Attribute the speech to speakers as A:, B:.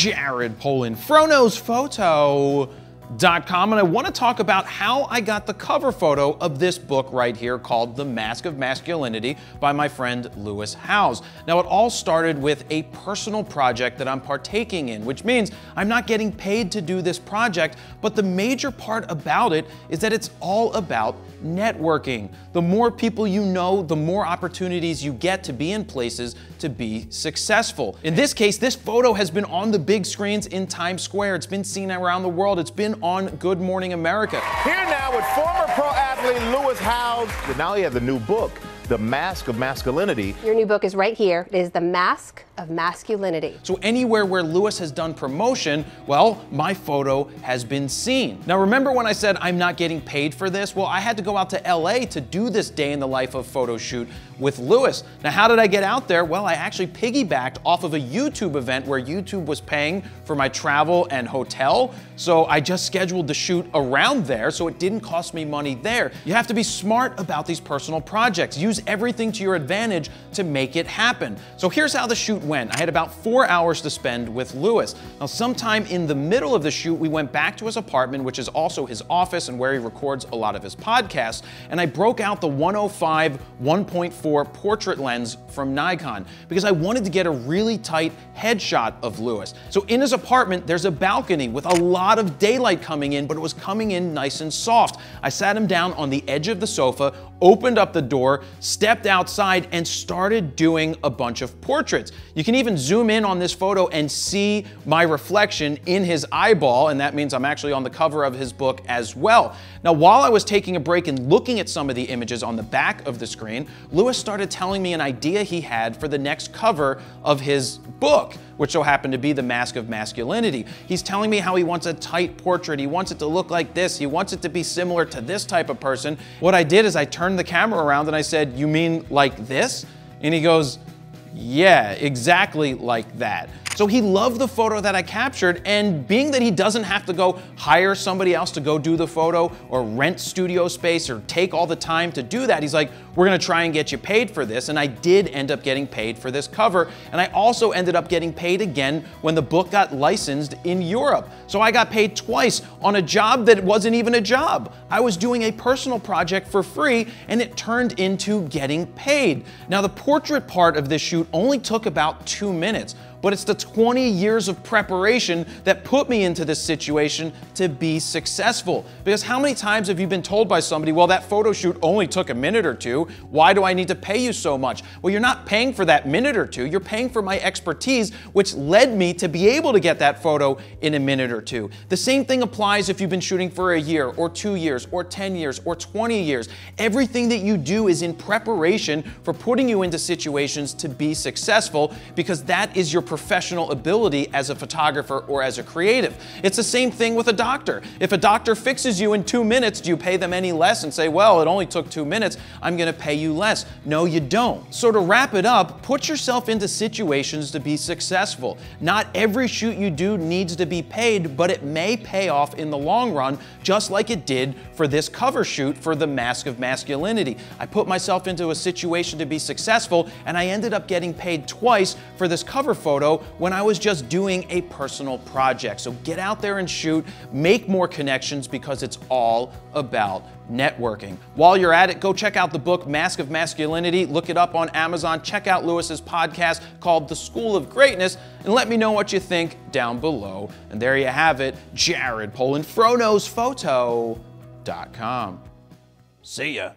A: Jared Polin, Photoshoot.com, and I want to talk about how I got the cover photo of this book right here called The Mask of Masculinity by my friend Lewis Howes. Now, it all started with a personal project that I'm partaking in, which means I'm not getting paid to do this project, but the major part about it is that it's all about networking. The more people you know, the more opportunities you get to be in places to be successful. In this case, this photo has been on the big screens in Times Square. It's been seen around the world. It's been on Good Morning America.
B: Here now with former pro athlete Lewis Howes. Now he has a new book, The Mask of Masculinity.
C: Your new book is right here. It is The Mask of Masculinity.
A: So anywhere where Lewis has done promotion, well, my photo has been seen. Now remember when I said I'm not getting paid for this? Well, I had to go out to LA to do this day in the life of Photoshoot with Lewis. Now how did I get out there? Well, I actually piggybacked off of a YouTube event where YouTube was paying for my travel and hotel. So I just scheduled the shoot around there, so it didn't cost me money there. You have to be smart about these personal projects. Use everything to your advantage to make it happen. So here's how the shoot went. I had about 4 hours to spend with Lewis. Now, sometime in the middle of the shoot, we went back to his apartment, which is also his office and where he records a lot of his podcasts, and I broke out the 105 1.4 portrait lens from Nikon because I wanted to get a really tight headshot of Lewis. So in his apartment, there's a balcony with a lot of daylight coming in, but it was coming in nice and soft. I sat him down on the edge of the sofa, opened up the door, stepped outside, and started doing a bunch of portraits. You can even zoom in on this photo and see my reflection in his eyeball, and that means I'm actually on the cover of his book as well. Now, while I was taking a break and looking at some of the images on the back of the screen, Lewis started telling me an idea he had for the next cover of his book, which so happened to be The Mask of Masculinity. He's telling me how he wants a tight portrait. He wants it to look like this. He wants it to be similar to this type of person. What I did is I turned the camera around and I said, "You mean like this?" And he goes, "Yeah, exactly like that." So he loved the photo that I captured, and being that he doesn't have to go hire somebody else to go do the photo or rent studio space or take all the time to do that, he's like, "We're gonna try and get you paid for this." And I did end up getting paid for this cover, and I also ended up getting paid again when the book got licensed in Europe. So I got paid twice on a job that wasn't even a job. I was doing a personal project for free, and it turned into getting paid. Now, the portrait part of this shoot only took about 2 minutes, but it's the 20 years of preparation that put me into this situation to be successful. Because how many times have you been told by somebody, "Well, that photo shoot only took a minute or two. Why do I need to pay you so much?" Well, you're not paying for that minute or two. You're paying for my expertise, which led me to be able to get that photo in a minute or two. The same thing applies if you've been shooting for a year or 2 years or 10 years or 20 years. Everything that you do is in preparation for putting you into situations to be successful, because that is your professional ability as a photographer or as a creative. It's the same thing with a doctor. If a doctor fixes you in 2 minutes, do you pay them any less and say, "Well, it only took 2 minutes, I'm gonna pay you less"? No, you don't. So to wrap it up, put yourself into situations to be successful. Not every shoot you do needs to be paid, but it may pay off in the long run, just like it did for this cover shoot for The Mask of Masculinity. I put myself into a situation to be successful, and I ended up getting paid twice for this cover photo when I was just doing a personal project. So get out there and shoot, make more connections, because it's all about networking. While you're at it, go check out the book Mask of Masculinity, look it up on Amazon, check out Lewis's podcast called The School of Greatness, and let me know what you think down below. And there you have it, Jared Polin, Photoshoot.com. See ya.